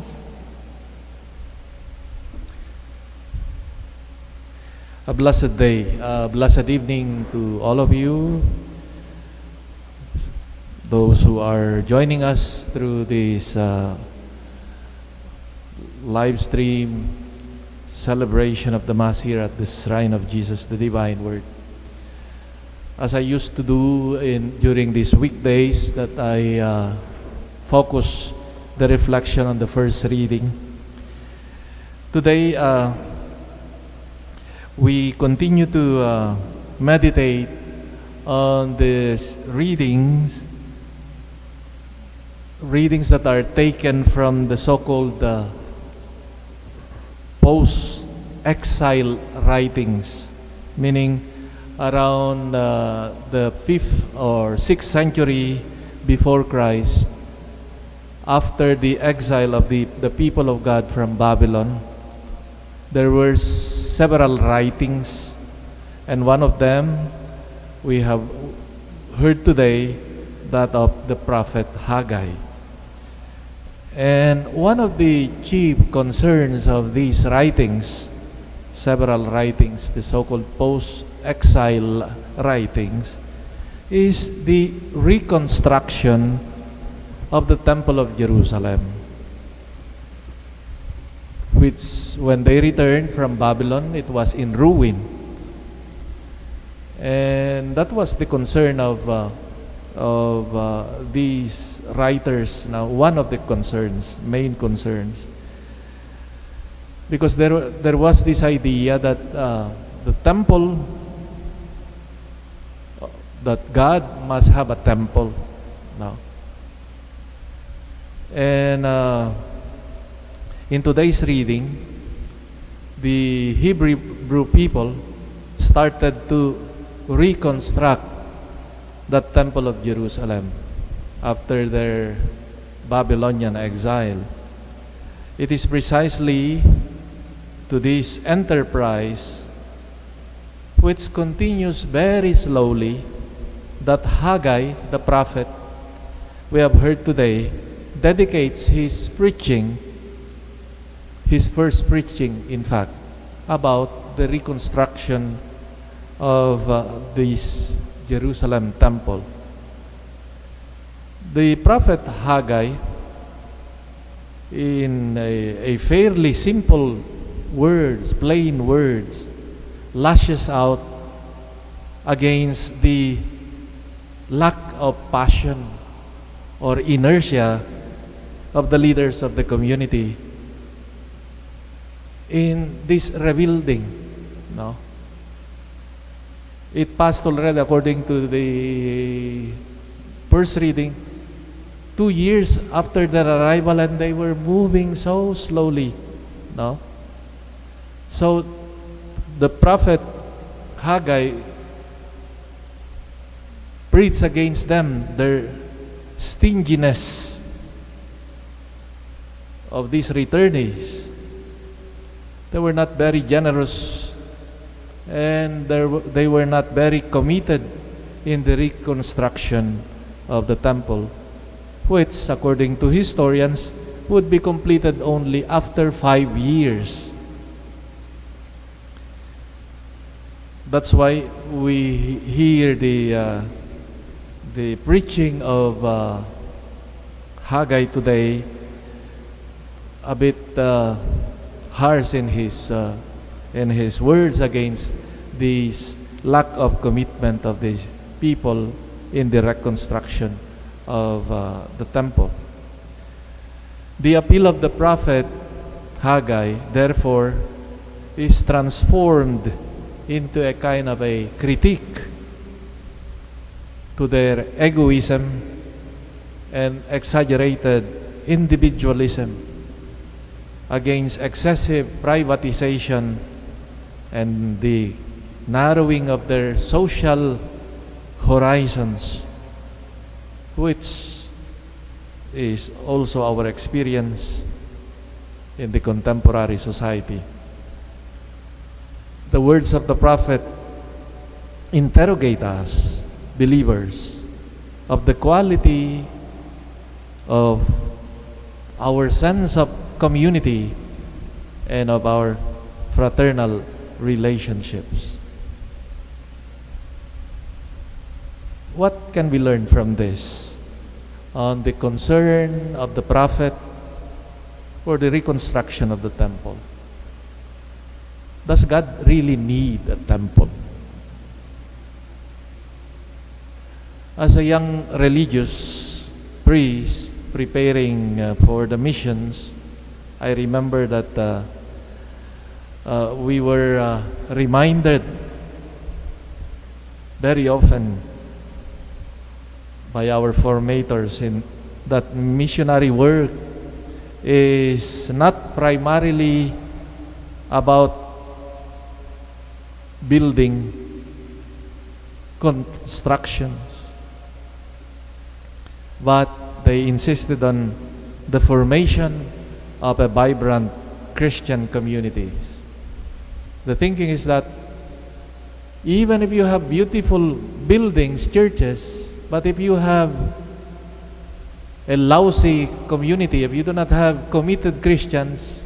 Christ. A blessed day, a blessed evening to all of you, those who are joining us through this live stream celebration of the Mass here at the Shrine of Jesus, the Divine Word. As I used to do during these weekdays, that I focus the reflection on the first reading. Today, we continue to meditate on these readings that are taken from the so-called post-exile writings, meaning around the 5th or 6th century before Christ, after the exile of the people of God from Babylon. There were several writings, and one of them we have heard today, that of the prophet Haggai. And one of the chief concerns of these writings, several writings, the so-called post-exile writings, is the reconstruction of the Temple of Jerusalem, which, when they returned from Babylon, it was in ruin. And that was the concern of these writers. Now, one of the main concerns, because there was this idea that the temple, that God must have a temple now. And in today's reading, the Hebrew people started to reconstruct that Temple of Jerusalem after their Babylonian exile. It is precisely to this enterprise, which continues very slowly, that Haggai, the prophet we have heard today, dedicates his preaching, his first preaching, in fact, about the reconstruction of this Jerusalem temple. The prophet Haggai, in a fairly simple words, plain words, lashes out against the lack of passion or inertia of the leaders of the community in this rebuilding. No? It passed already, according to the first reading, 2 years after their arrival, and they were moving so slowly. No? So the prophet Haggai preached against them, their stinginess of these returnees. They were not very generous, and they were not very committed in the reconstruction of the temple, which, according to historians, would be completed only after 5 years. That's why we hear the preaching of Haggai today a bit harsh in his words against this lack of commitment of the people in the reconstruction of the temple. The appeal of the prophet Haggai, therefore, is transformed into a kind of a critique to their egoism and exaggerated individualism, against excessive privatization and the narrowing of their social horizons, which is also our experience in the contemporary society. The words of the prophet interrogate us, believers, of the quality of our sense of community and of our fraternal relationships. What can we learn from this on the concern of the prophet for the reconstruction of the temple? Does God really need a temple? As a young religious priest preparing for the missions, I remember that we were reminded very often by our formators in that missionary work is not primarily about building constructions, but they insisted on the formation of a vibrant Christian communities. The thinking is that even if you have beautiful buildings, churches, but if you have a lousy community, if you do not have committed Christians,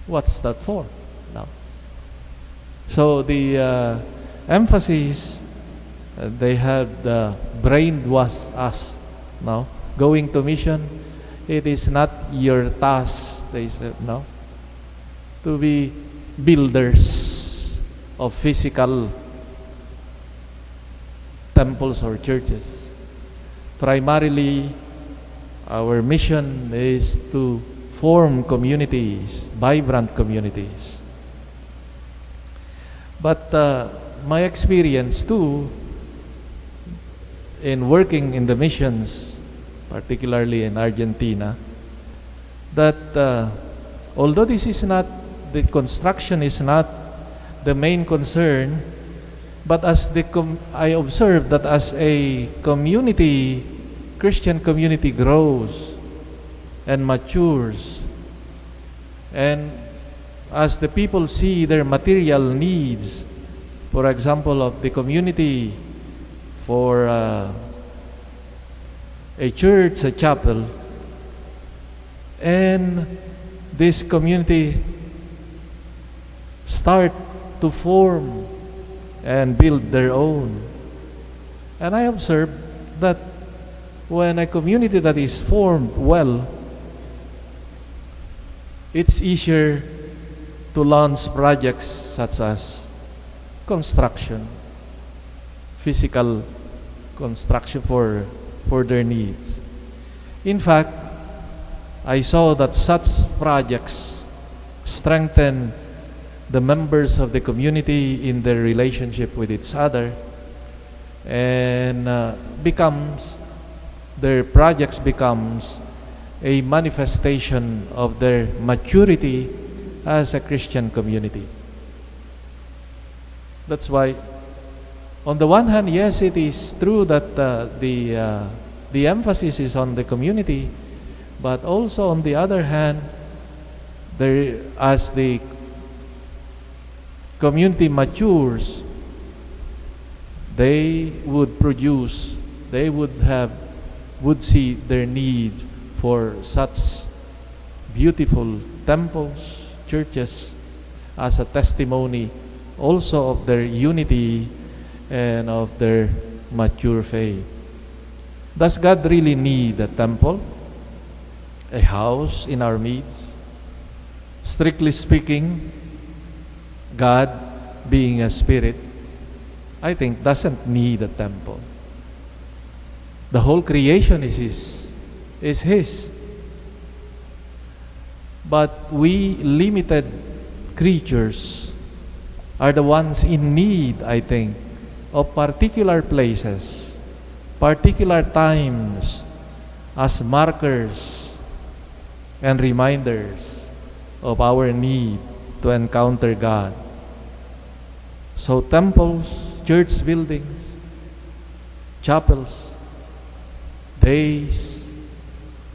what's that for? No. So the emphasis they had brainwashed us. No, going to mission, it is not your task. They said no, to be builders of physical temples or churches. Primarily, our mission is to form communities, vibrant communities. But my experience too, in working in the missions, particularly in Argentina, that although this is not, the construction is not the main concern, but as I observed that as a community, Christian community grows and matures, and as the people see their material needs, for example, of the community for a church, a chapel, and this community start to form and build their own. And I observed that when a community that is formed well, it's easier to launch projects such as construction, physical construction for their needs. In fact, I saw that such projects strengthen the members of the community in their relationship with each other, and their projects becomes a manifestation of their maturity as a Christian community. That's why, on the one hand, yes, it is true that the emphasis is on the community, but also on the other hand, as the community matures, they would see their need for such beautiful temples, churches, as a testimony also of their unity and of their mature faith. Does God really need a temple, a house in our midst? Strictly speaking, God, being a spirit, I think doesn't need a temple. The whole creation is His. But we limited creatures are the ones in need, I think, of particular places, particular times as markers and reminders of our need to encounter God. So temples, church buildings, chapels, days,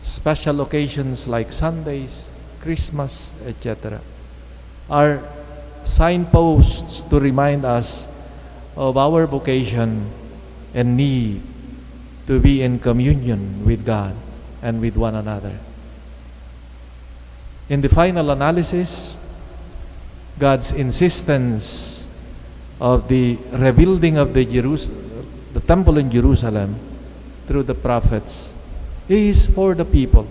special occasions like Sundays, Christmas, etc., are signposts to remind us of our vocation and need to be in communion with God and with one another. In the final analysis, God's insistence of the rebuilding of the temple in Jerusalem through the prophets is for the people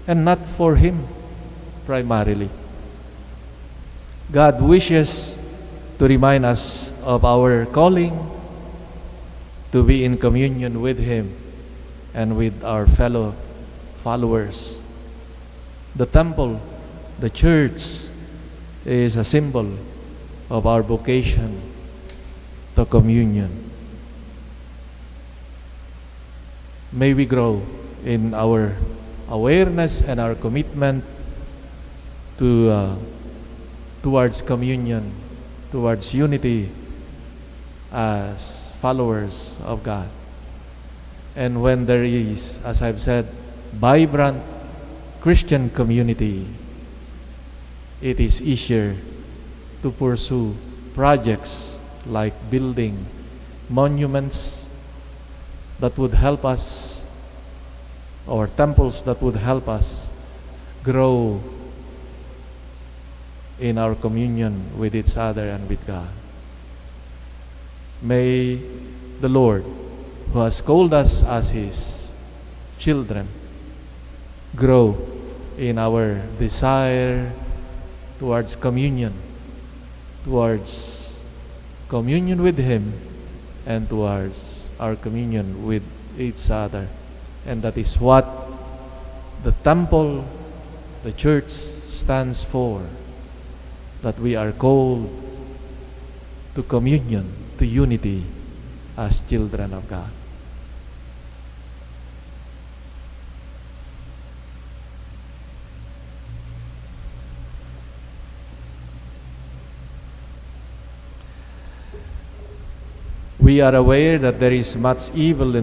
and not for Him primarily. God wishes to remind us of our calling to be in communion with Him and with our fellow followers. The temple, the church, is a symbol of our vocation to communion. May we grow in our awareness and our commitment towards communion, towards unity as followers of God. And when there is, as I've said, vibrant Christian community, it is easier to pursue projects like building monuments that would help us, or temples that would help us grow in our communion with each other and with God. May the Lord, who has called us as His children, grow in our desire towards communion with Him and towards our communion with each other. And that is what the temple, the church, stands for. That we are called to communion, to unity as children of God. We are aware that there is much evil in